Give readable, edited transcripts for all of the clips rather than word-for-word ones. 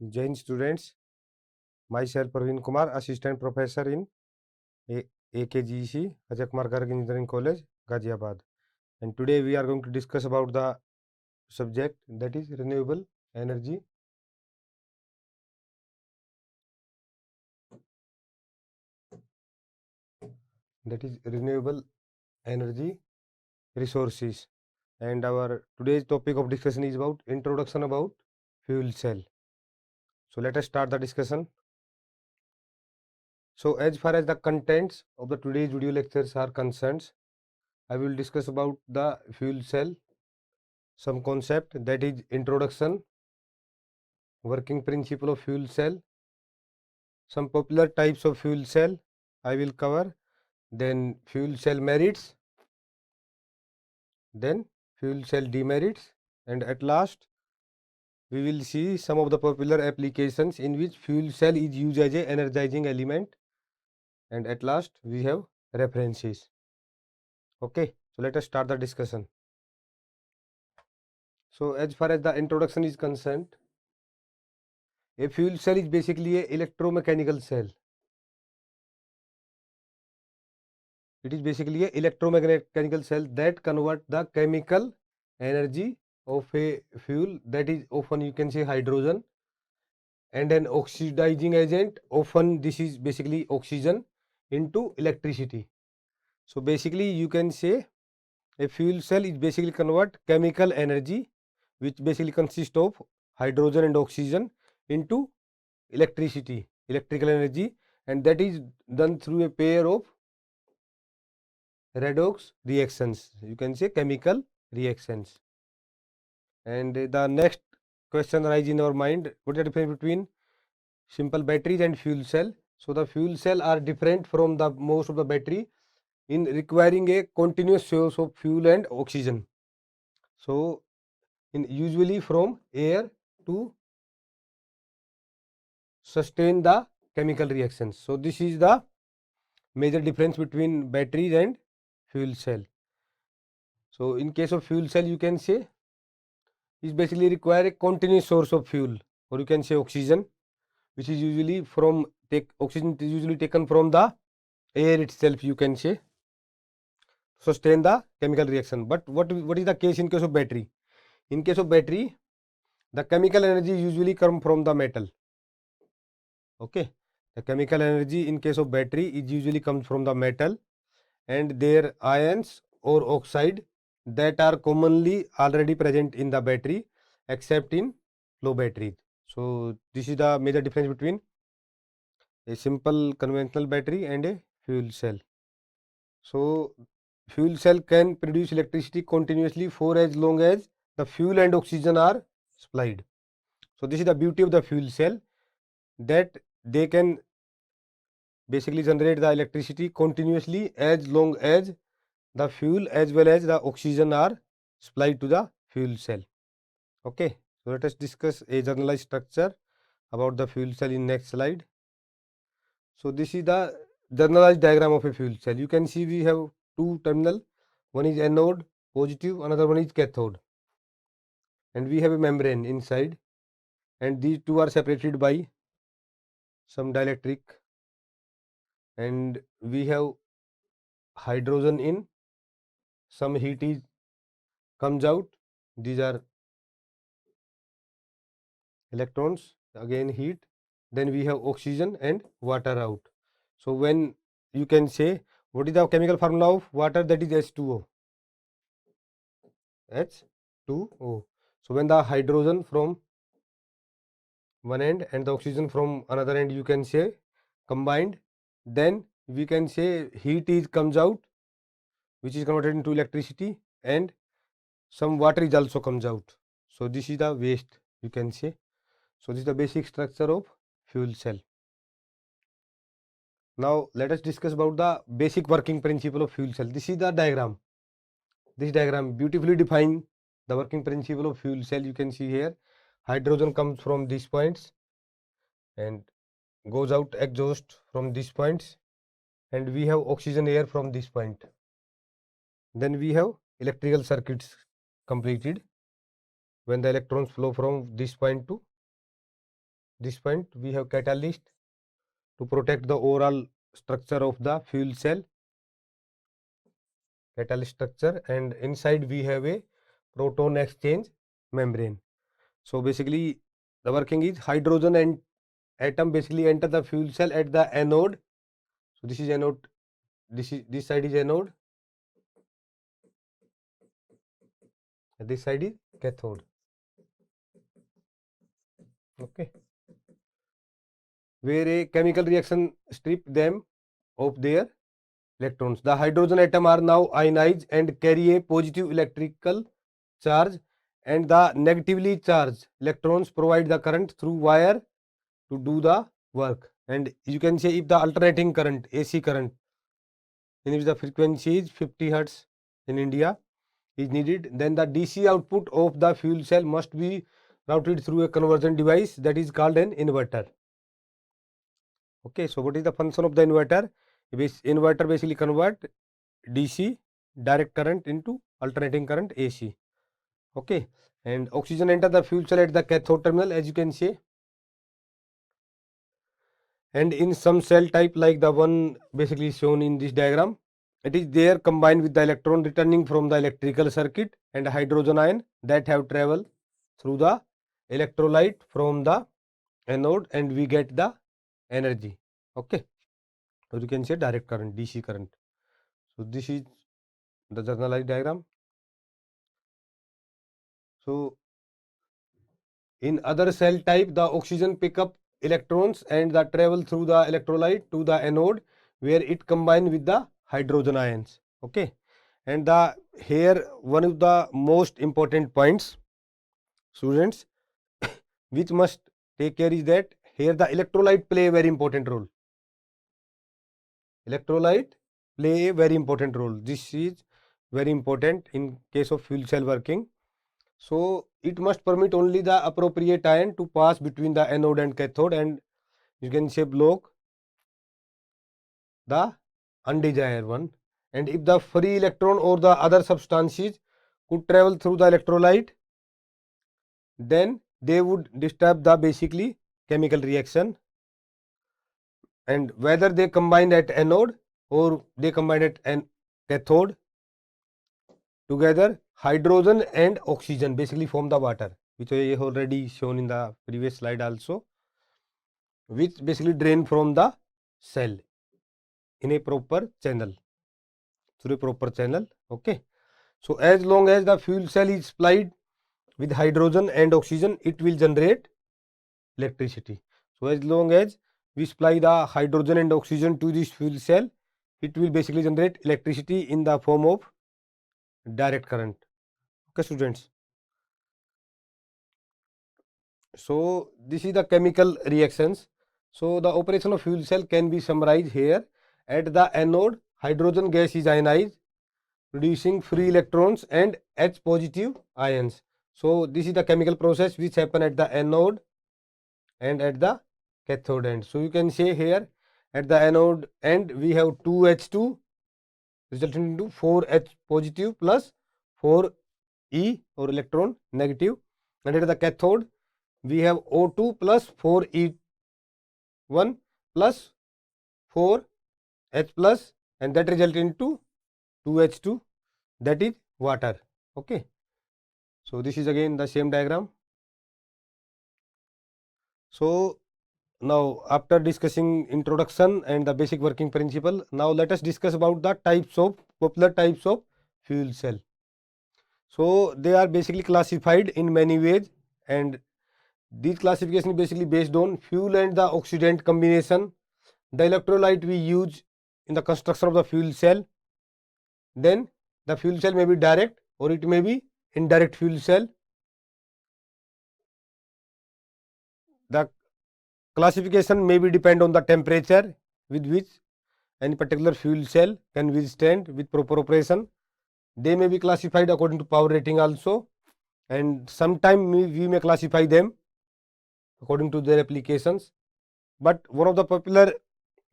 Jain students, myself Praveen Kumar, assistant professor in AKGC, Ajay Kumar Garg Engineering College, Ghaziabad. And today we are going to discuss about the subject that is renewable energy. That is renewable energy resources. And our today's topic of discussion is about introduction about fuel cell. So let us start the discussion. So as far as the contents of the today's video lectures are concerned, I will discuss about the fuel cell, some concept, that is introduction, working principle of fuel cell, some popular types of fuel cell I will cover, then fuel cell merits, then fuel cell demerits, and at last we will see some of the popular applications in which fuel cell is used as a energizing element, and at last we have references. Okay, so let us start the discussion. So as far as the introduction is concerned, a fuel cell is basically a electromechanical cell. It is basically a electromechanical cell that convert the chemical energy of a fuel, that is often you can say hydrogen, and an oxidizing agent, often this is basically oxygen, into electricity. So basically you can say a fuel cell is basically convert chemical energy, which basically consists of hydrogen and oxygen, into electricity, electrical energy, and that is done through a pair of redox reactions, you can say chemical reactions. And the next question arises in our mind, what is the difference between simple batteries and fuel cell? So the fuel cell are different from the most of the battery in requiring a continuous source of fuel and oxygen. So in usually from air to sustain the chemical reactions. So this is the major difference between batteries and fuel cell. So in case of fuel cell, you can say is basically require a continuous source of fuel, or you can say oxygen, which is usually from oxygen is usually taken from the air itself, you can say, sustain the chemical reaction. But what is the case in case of battery? In case of battery, the chemical energy usually come from the metal. Okay, the chemical energy in case of battery is usually comes from the metal and their ions or oxide that are commonly already present in the battery except in flow batteries. So this is the major difference between a simple conventional battery and a fuel cell. So fuel cell can produce electricity continuously for as long as the fuel and oxygen are supplied. So this is the beauty of the fuel cell, that they can basically generate the electricity continuously as long as the fuel as well as the oxygen are supplied to the fuel cell. Okay, so let us discuss a generalized structure about the fuel cell in next slide. So this is the generalized diagram of a fuel cell. You can see we have two terminal, one is anode positive, another one is cathode, and we have a membrane inside, and these two are separated by some dielectric, and we have hydrogen in, some heat is comes out, these are electrons, again heat, then we have oxygen and water out. So when you can say what is the chemical formula of water, that is H2O. H2O. So when the hydrogen from one end and the oxygen from another end, you can say combined, then we can say heat is comes out, which is converted into electricity, and some water is also comes out. So this is the waste, you can say. So this is the basic structure of fuel cell. Now let us discuss about the basic working principle of fuel cell. This is the diagram. This diagram beautifully defines the working principle of fuel cell. You can see here hydrogen comes from these points and goes out exhaust from these points, and we have oxygen air from this point. Then we have electrical circuits completed when the electrons flow from this point to this point we have catalyst to protect the overall structure of the fuel cell, catalyst structure, and inside we have a proton exchange membrane. So basically the working is hydrogen and atom basically enter the fuel cell at the anode. So this is anode, this side is anode, this side is cathode. Okay, where a chemical reaction strip them of their electrons. The hydrogen atom are now ionized and carry a positive electrical charge, and the negatively charged electrons provide the current through wire to do the work. And you can say if the alternating current, AC current, in which the frequency is 50 hertz in India is needed, then the DC output of the fuel cell must be routed through a conversion device that is called an inverter. Okay, so what is the function of the inverter? Inverter basically convert DC direct current into alternating current AC. Okay, and oxygen enter the fuel cell at the cathode terminal, as you can see. And in some cell type like the one basically shown in this diagram, it is there combined with the electron returning from the electrical circuit and hydrogen ion that have traveled through the electrolyte from the anode, and we get the energy. Okay, so you can say direct current, DC current. So this is the generalized diagram. So in other cell type, the oxygen pick up electrons and that travel through the electrolyte to the anode where it combine with the hydrogen ions. Okay, and the here one of the most important points, students, which must take care is that here the electrolyte play a very important role. Electrolyte play a very important role. This is very important in case of fuel cell working. So it must permit only the appropriate ion to pass between the anode and cathode, and you can say block the undesired one. And if the free electron or the other substances could travel through the electrolyte, then they would disturb the basically chemical reaction. And whether they combine at anode or they combine at an cathode, together hydrogen and oxygen basically form the water, which I have already shown in the previous slide also, which basically drain from the cell in a proper channel, through a proper channel. Okay, so as long as the fuel cell is supplied with hydrogen and oxygen, it will generate electricity. So as long as we supply the hydrogen and oxygen to this fuel cell, it will basically generate electricity in the form of direct current. Okay, students. So this is the chemical reactions. So the operation of fuel cell can be summarized here. At the anode, hydrogen gas is ionized, producing free electrons and H positive ions. So this is the chemical process which happen at the anode and at the cathode end. So you can say here at the anode end we have 2H2 resulting into 4H positive plus 4E or electron negative, and at the cathode we have O2 plus 4E1 plus 4H plus, and that result into 2H2, that is water. Okay, so this is again the same diagram. So now after discussing introduction and the basic working principle, now let us discuss about the popular types of fuel cell. So they are basically classified in many ways, and these classification is basically based on fuel and the oxidant combination, the electrolyte we use in the construction of the fuel cell. Then the fuel cell may be direct or it may be indirect fuel cell. The classification may be depend on the temperature with which any particular fuel cell can withstand with proper operation. They may be classified according to power rating also, and sometime we may classify them according to their applications. But one of the popular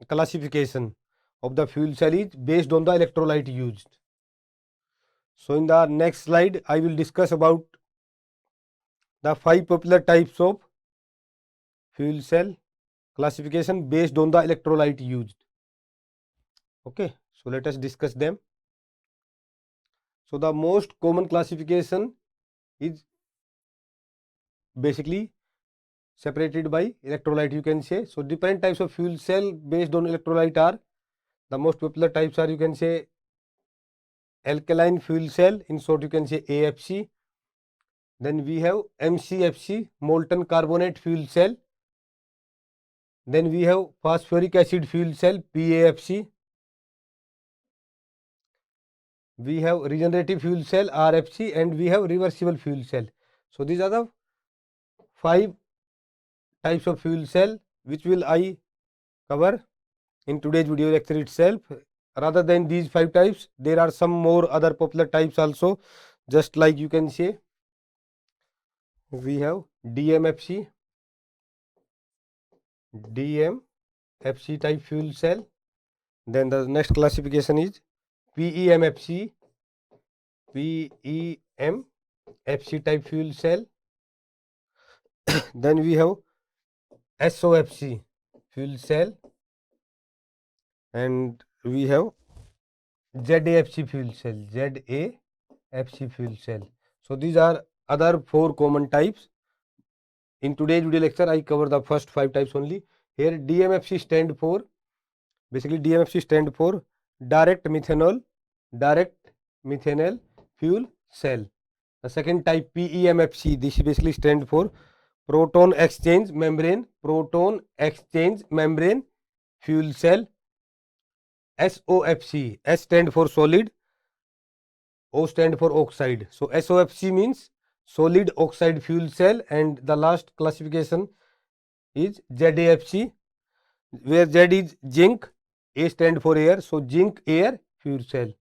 classification of the fuel cell is based on the electrolyte used. So in the next slide I will discuss about the 5 popular types of fuel cell classification based on the electrolyte used. Okay, so let us discuss them. So the most common classification is basically separated by electrolyte, you can say. So different types of fuel cell based on electrolyte are, the most popular types are, you can say, alkaline fuel cell, in short you can say AFC. Then we have MCFC, molten carbonate fuel cell. Then we have phosphoric acid fuel cell, PAFC. We have regenerative fuel cell, RFC, and we have reversible fuel cell. So these are the 5 types of fuel cell which will I cover in today's video lecture itself. Rather than these 5 types, there are some more other popular types also, just like you can say we have DMFC type fuel cell. Then the next classification is PEMFC type fuel cell. Then we have SOFC fuel cell, and we have ZAFC fuel cell. So these are other 4 common types. In today's video lecture, I cover the first 5 types only. Here DMFC stand for, basically DMFC stand for direct methanol fuel cell. The second type PEMFC, this basically stand for proton exchange membrane fuel cell. SOFC, S stand for solid, O stand for oxide. So SOFC means solid oxide fuel cell. And the last classification is ZAFC, where Z is zinc, A stand for air, so zinc air fuel cell.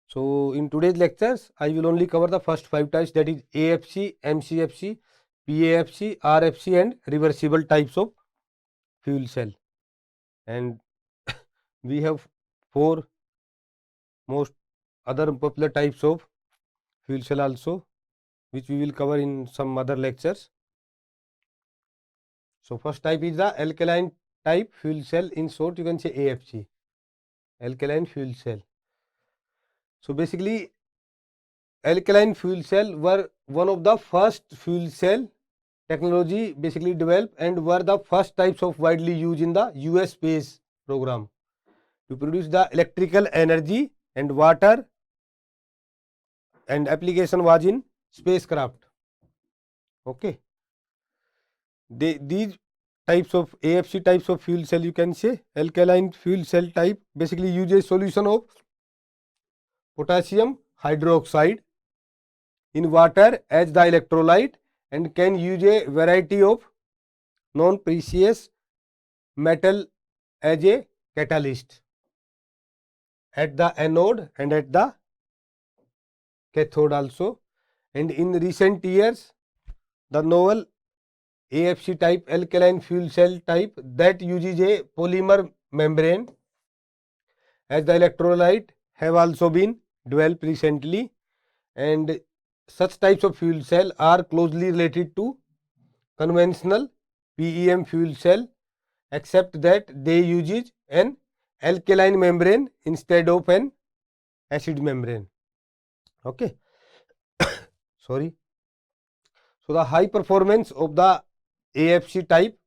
So in today's lectures, I will only cover the first 5 types, that is AFC, MCFC, PAFC, RFC, and reversible types of fuel cell. And we have 4 most other popular types of fuel cell also, which we will cover in some other lectures. So first type is the alkaline type fuel cell, in short you can say AFC, alkaline fuel cell. So basically alkaline fuel cell were one of the first fuel cell technology basically developed, and were the first types of widely used in the US space program to produce the electrical energy and water, and application was in spacecraft. Okay, these types of AFC types of fuel cell, you can say alkaline fuel cell type, basically uses solution of potassium hydroxide in water as the electrolyte, and can use a variety of non-precious metal as a catalyst at the anode and at the cathode also. And in recent years, the novel AFC type alkaline fuel cell type that uses a polymer membrane as the electrolyte have also been developed recently, and such types of fuel cell are closely related to conventional PEM fuel cell, except that they use an alkaline membrane instead of an acid membrane. Okay, sorry. So the high performance of the AFC type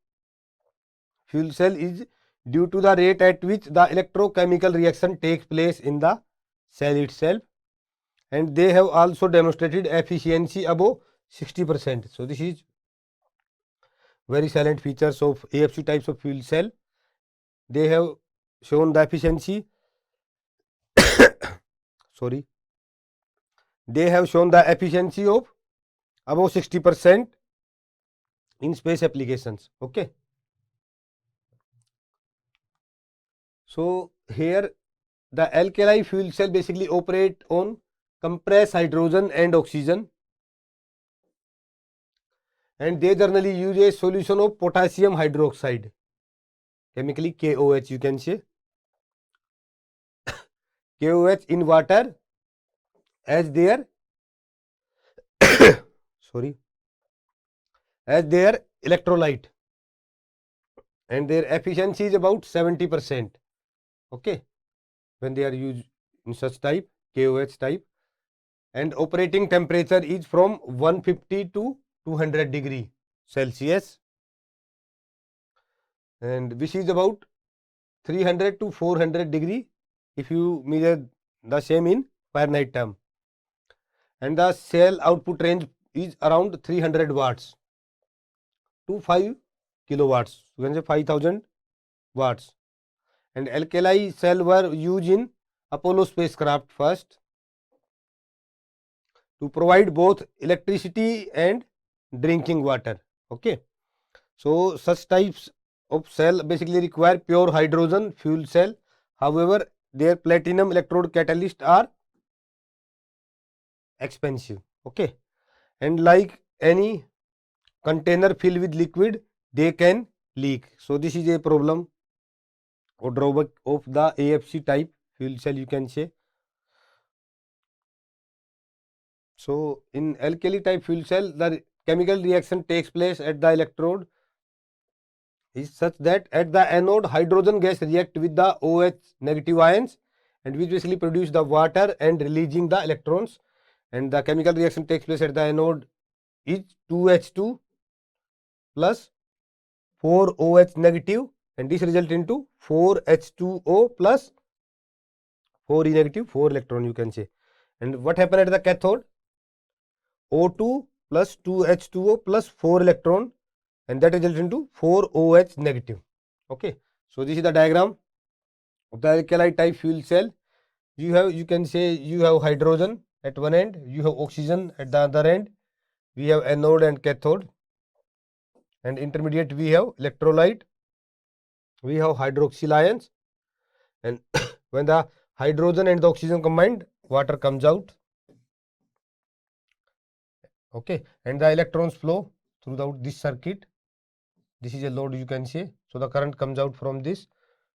fuel cell is due to the rate at which the electrochemical reaction takes place in the cell itself, and they have also demonstrated efficiency above 60%. So this is very salient features of AFC types of fuel cell. They have shown the efficiency sorry, they have shown the efficiency of above 60% in space applications. Okay, so here the alkali fuel cell basically operate on compressed hydrogen and oxygen, and they generally use a solution of potassium hydroxide, chemically KOH, you can say KOH in water as their sorry, as their electrolyte. and their efficiency is about 70%. Okay, when they are used in such type, KOH type, and operating temperature is from 150 to 200 degree Celsius, and which is about 300 to 400 degree if you measure the same in Fahrenheit term, and the cell output range is around 300 watts to 5 kilowatts. You can say 5000 watts. And alkali cell were used in Apollo spacecraft first to provide both electricity and drinking water. Okay, so such types of cell basically require pure hydrogen fuel cell. However, their platinum electrode catalysts are expensive. Okay, and like any container filled with liquid, they can leak. So this is a problem or drawback of the AFC type fuel cell, you can say. So in alkali type fuel cell, the chemical reaction takes place at the electrode is such that at the anode hydrogen gas react with the OH negative ions, and which basically produce the water and releasing the electrons, and the chemical reaction takes place at the anode is 2H2 plus 4OH negative, and this result into 4H2O plus 4E negative, 4 electron, you can say. And what happened at the cathode? O2 plus 2H2O plus 4 electron, and that results into 4OH negative. Okay, so this is the diagram of the alkali type fuel cell. You can say you have hydrogen at one end, you have oxygen at the other end, we have anode and cathode, and intermediate we have electrolyte, we have hydroxyl ions, and when the hydrogen and the oxygen combined, water comes out. Okay, and the electrons flow throughout this circuit. This is a load, you can say, so the current comes out from this.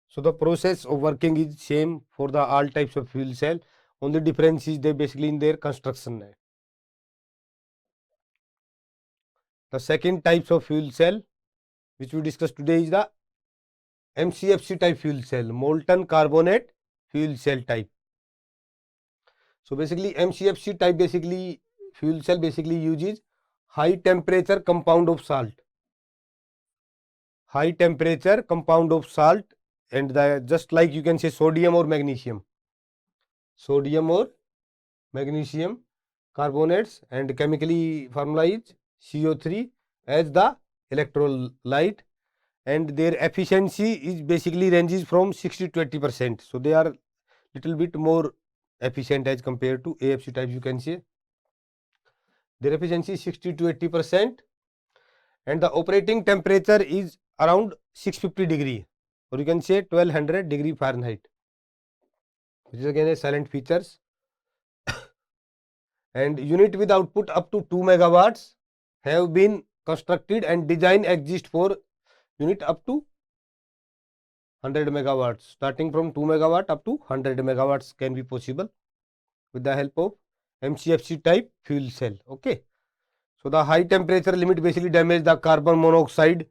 So the process of working is same for the all types of fuel cell, only difference is they basically in their construction. The second types of fuel cell which we discussed today is the MCFC type fuel cell, molten carbonate fuel cell type. So basically MCFC type basically fuel cell basically uses high temperature compound of salt. High temperature compound of salt, and the just like you can say sodium or magnesium. Sodium or magnesium carbonates, and chemically formula is CO3 as the electrolyte, and their efficiency is basically ranges from 60 to 80%. So they are little bit more efficient as compared to AFC types, you can say. Their efficiency is 60 to 80%, and the operating temperature is around 650 degree, or you can say 1200 degree Fahrenheit, which is again a silent features. And unit with output up to 2 megawatts have been constructed, and design exist for unit up to 100 megawatts. Starting from 2 megawatt up to 100 megawatts can be possible with the help of MCFC type fuel cell. Okay, so the high temperature limit basically damage the carbon monoxide,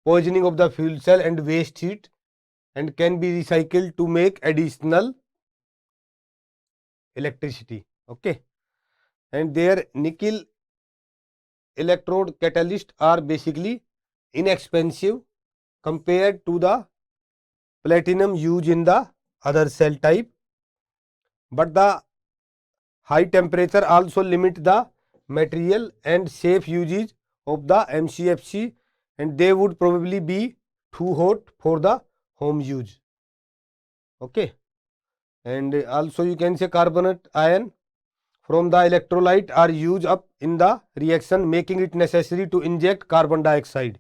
poisoning of the fuel cell and waste heat, and can be recycled to make additional electricity. Okay, and their nickel electrode catalysts are basically inexpensive compared to the platinum used in the other cell type, but the high temperature also limit the material and safe usage of the MCFC, and they would probably be too hot for the home use. Okay, and also you can say carbonate ion from the electrolyte are used up in the reaction, making it necessary to inject carbon dioxide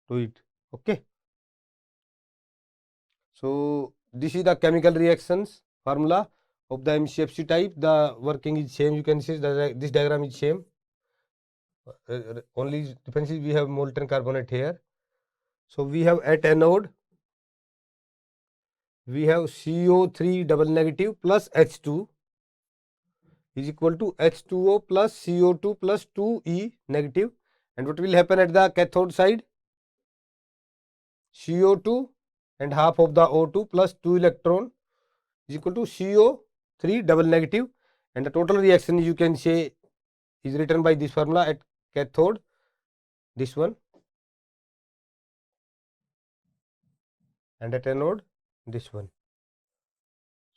to it. Okay, so this is the chemical reactions formula of the MCFC type. The working is same, you can see that this diagram is same. Only difference is we have molten carbonate here. So we have at anode we have CO3 double negative plus H2 is equal to H2O plus CO2 plus 2E negative. And what will happen at the cathode side? CO2 and half of the O2 plus 2 electron is equal to CO3 double negative, and the total reaction you can say is written by this formula at cathode, this one, and at anode, this one.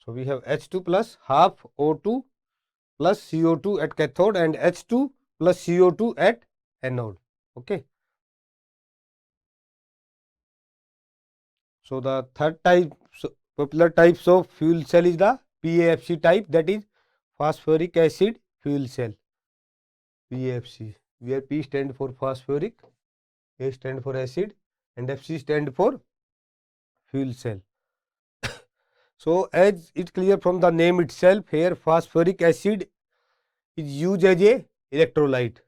So we have H2 plus half O2 plus CO2 at cathode and H2 plus CO2 at anode. Okay. So the third type, popular types of fuel cell is the PAFC type, that is phosphoric acid fuel cell. PAFC, where P stand for phosphoric, A stand for acid, and FC stand for fuel cell. So as it clear from the name itself, here phosphoric acid is used as a electrolyte.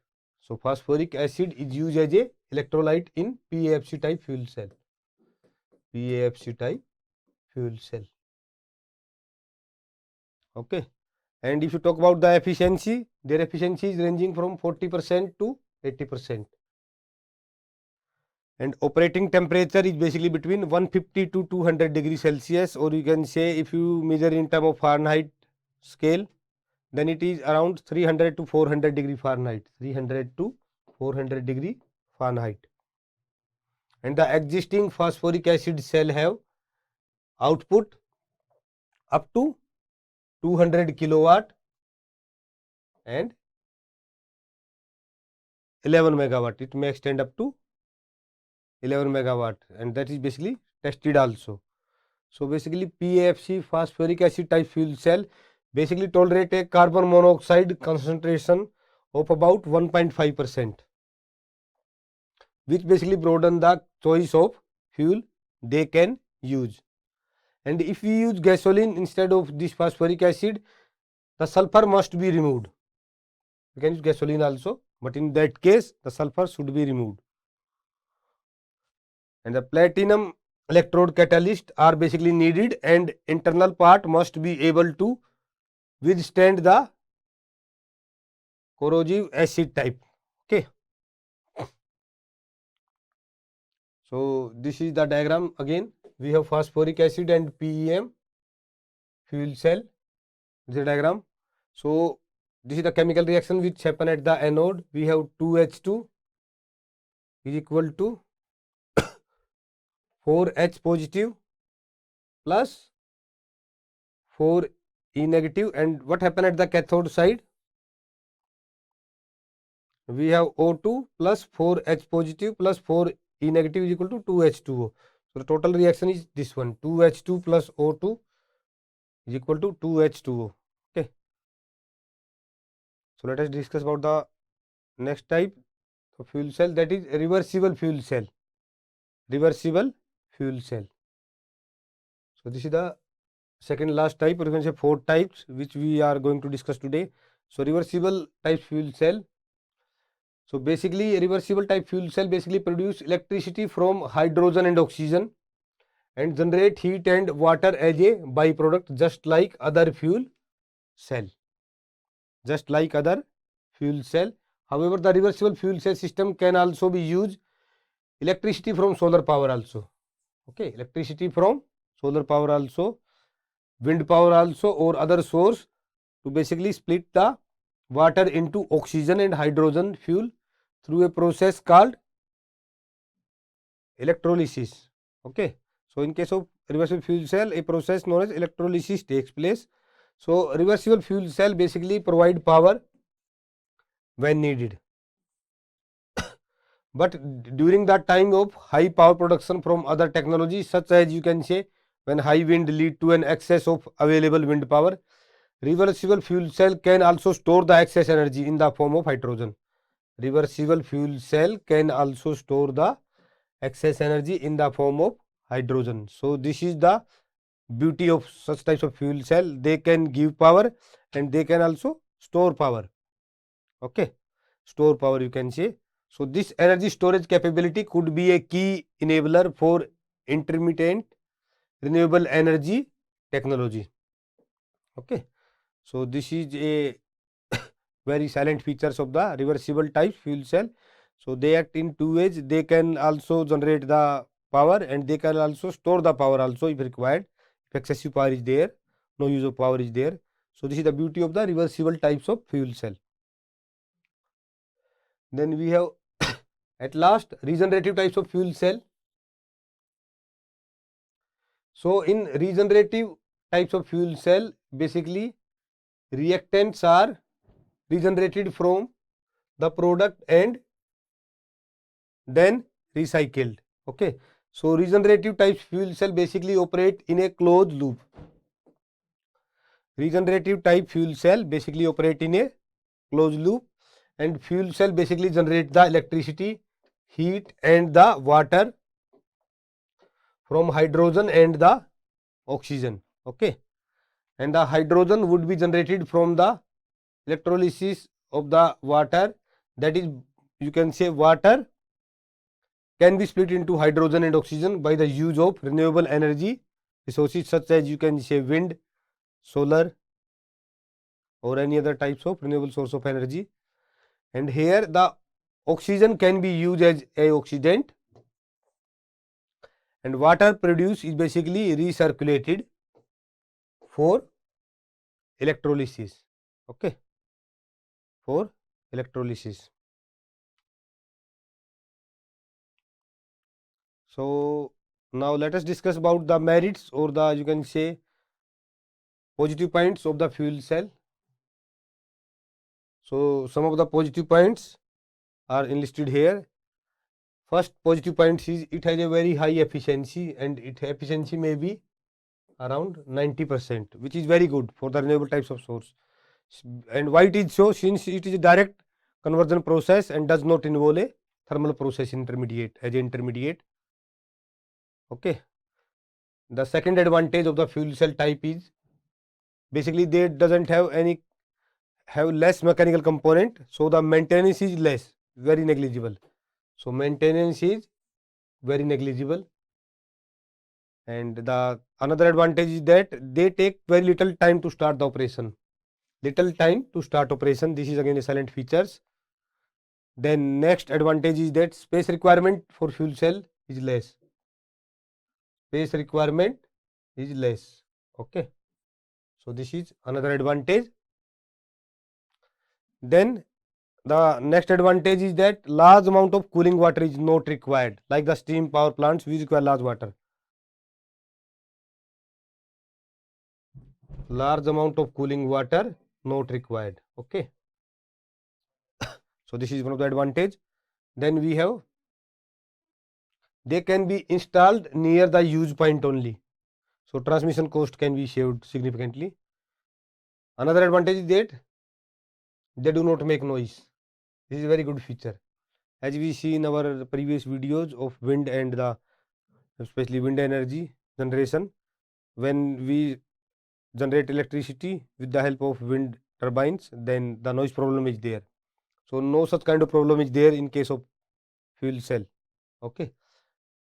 So phosphoric acid is used as a electrolyte in PAFC type fuel cell. PAFC type fuel cell. Okay. And if you talk about the efficiency, their efficiency is ranging from 40% to 80%. And operating temperature is basically between 150 to 200 degrees Celsius, or you can say if you measure in term of Fahrenheit scale, then it is around 300 to 400 degree Fahrenheit. 300 to 400 degree Fahrenheit. And the existing phosphoric acid cell have output up to 200 kilowatt and 11 megawatt. It may extend up to 11 megawatt, and that is basically tested also. So basically PAFC phosphoric acid type fuel cell basically tolerate a carbon monoxide concentration of about 1.5%, which basically broaden the choice of fuel they can use. And if we use gasoline instead of this phosphoric acid, the sulfur must be removed. You can use gasoline also, but in that case the sulfur should be removed. And the platinum electrode catalyst are basically needed, and internal part must be able to withstand the corrosive acid type. Okay. So this is the diagram again. We have phosphoric acid and PEM fuel cell. This is the diagram. So this is the chemical reaction which happen at the anode. We have 2H2 is equal to 4H positive plus 4E negative, and what happened at the cathode side? We have O2 plus 4H positive plus 4E negative is equal to 2H2O. So the total reaction is this one, 2H2 plus O2 is equal to 2H2O. Okay. So let us discuss about the next type of fuel cell, that is reversible fuel cell. Reversible fuel cell. So this is the second last type, or you can say four types which we are going to discuss today. So reversible type fuel cell. So basically reversible type fuel cell basically produce electricity from hydrogen and oxygen and generate heat and water as a byproduct, just like other fuel cell. Just like other fuel cell. However, the reversible fuel cell system can also be used electricity from solar power also. Okay, electricity from solar power also, wind power also, or other source to basically split the water into oxygen and hydrogen fuel through a process called electrolysis. Okay. So in case of reversible fuel cell, a process known as electrolysis takes place. So reversible fuel cell basically provide power when needed. But during that time of high power production from other technologies, such as you can say when high wind lead to an excess of available wind power, reversible fuel cell can also store the excess energy in the form of hydrogen. Reversible fuel cell can also store the excess energy in the form of hydrogen. So this is the beauty of such types of fuel cell. They can give power and they can also store power. Okay, store power you can say. So this energy storage capability could be a key enabler for intermittent renewable energy technology. Okay. So this is a very silent features of the reversible type fuel cell. So they act in two ways. They can also generate the power, and they can also store the power also if required. If excessive power is there, no use of power is there. So this is the beauty of the reversible types of fuel cell. Then we have at last regenerative types of fuel cell. So in regenerative types of fuel cell, basically reactants are regenerated from the product and then recycled. Okay, so regenerative types fuel cell basically operate in a closed loop. Regenerative type fuel cell basically operate in a closed loop, and fuel cell basically generate the electricity, heat and the water from hydrogen and the oxygen. Okay, and the hydrogen would be generated from the electrolysis of the water. That is, you can say water can be split into hydrogen and oxygen by the use of renewable energy resources such as you can say wind, solar or any other types of renewable source of energy. And here the oxygen can be used as a oxidant, and water produced is basically recirculated for electrolysis. Okay, for electrolysis. So now let us discuss about the merits or the you can say positive points of the fuel cell. So some of the positive points are enlisted here. First positive point is it has a very high efficiency, and its efficiency may be around 90%, which is very good for the renewable types of source. And why it is so? Since it is a direct conversion process and does not involve a thermal process intermediate as an intermediate. Okay. The second advantage of the fuel cell type is basically they doesn't have less mechanical component, so the maintenance is less, very negligible. So maintenance is very negligible. And the another advantage is that they take very little time to start the operation. Little time to start operation. This is again a silent features. Then next advantage is that space requirement for fuel cell is less. Space requirement is less. Okay. So this is another advantage. Then the next advantage is that large amount of cooling water is not required. Like the steam power plants, we require large water. Large amount of cooling water not required. Okay. So this is one of the advantage. Then we have they can be installed near the use point only. So transmission cost can be saved significantly. Another advantage is that they do not make noise. This is a very good feature. As we see in our previous videos of wind and the especially wind energy generation, when we generate electricity with the help of wind turbines, then the noise problem is there. So no such kind of problem is there in case of fuel cell. Okay,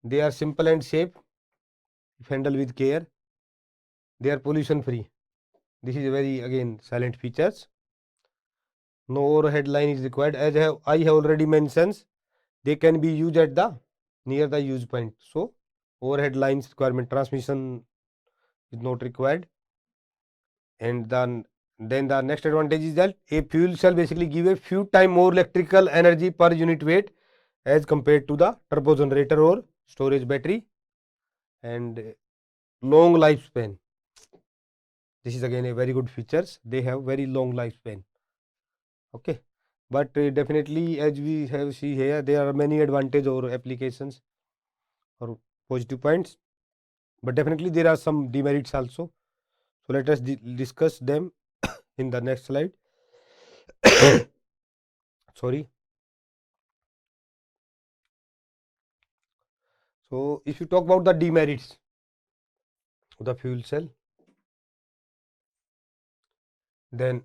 they are simple and safe if handled with care. They are pollution free. This is a very again silent features. No overhead line is required. As I have already mentioned, they can be used at the near the use point. So overhead lines requirement, transmission is not required. And then the next advantage is that a fuel cell basically give a few time more electrical energy per unit weight as compared to the turbo generator or storage battery. And long lifespan. This is again a very good features. They have very long lifespan. Okay, but definitely as we have see here, there are many advantage or applications or positive points, but definitely there are some demerits also. So let us discuss them in the next slide. Sorry. So if you talk about the demerits of the fuel cell, then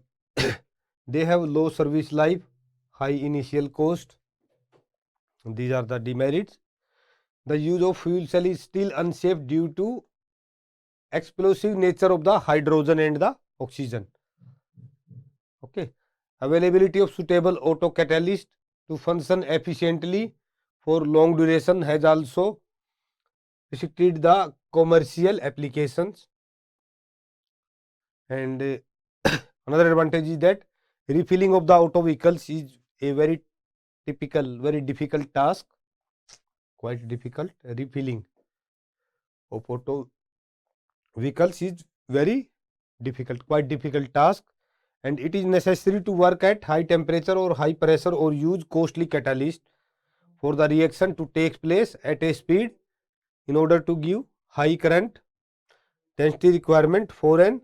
they have low service life, high initial cost. These are the demerits. The use of fuel cell is still unsafe due to explosive nature of the hydrogen and the oxygen. Okay, availability of suitable auto catalyst to function efficiently for long duration has also restricted the commercial applications. And another advantage is that refilling of the auto vehicles is a very very difficult task, quite difficult. Refilling of auto vehicles is very difficult, quite difficult task, and it is necessary to work at high temperature or high pressure or use costly catalyst for the reaction to take place at a speed in order to give high current density requirement for an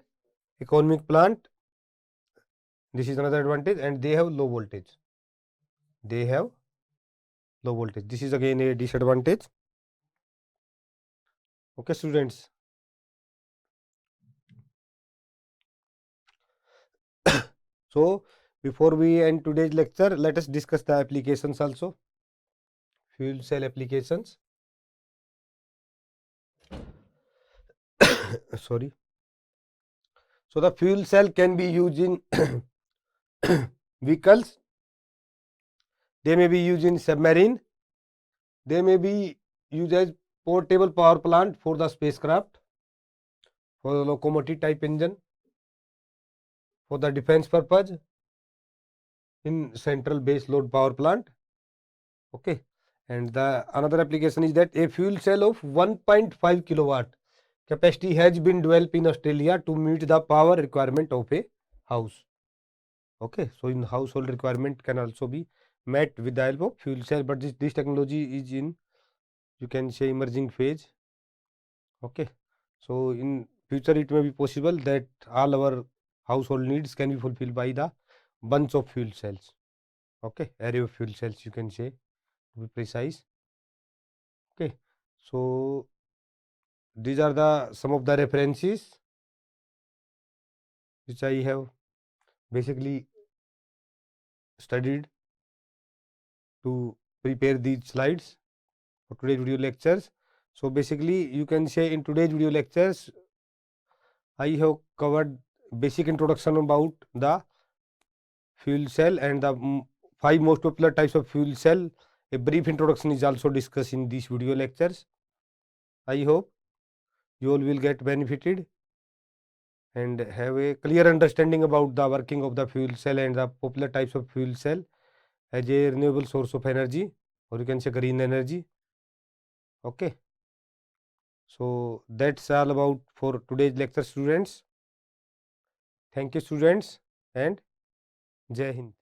economic plant. This is another advantage, and they have low voltage. They have low voltage. This is again a disadvantage. Okay, students. So before we end today's lecture, let us discuss the applications also. Fuel cell applications. Sorry. So the fuel cell can be used in vehicles. They may be used in submarine. They may be used as portable power plant for the spacecraft, for the locomotive type engine, for the defense purpose, in central base load power plant. Okay, and the another application is that a fuel cell of 1.5 kilowatt capacity has been developed in Australia to meet the power requirement of a house. Okay, so in household requirement can also be met with the help of fuel cell, but this technology is in, you can say, emerging phase. Okay, so in future it may be possible that all our household needs can be fulfilled by the bunch of fuel cells. Okay, array of fuel cells, you can say, to be precise. Okay, so these are the some of the references which I have basically studied to prepare these slides for today's video lectures. So basically you can say in today's video lectures I have covered basic introduction about the fuel cell and the 5 most popular types of fuel cell. A brief introduction is also discussed in these video lectures. I hope you all will get benefited and have a clear understanding about the working of the fuel cell and the popular types of fuel cell as a renewable source of energy, or you can say green energy. Okay, so that's all about for today's lecture, students. Thank you, students, and Jai Hind.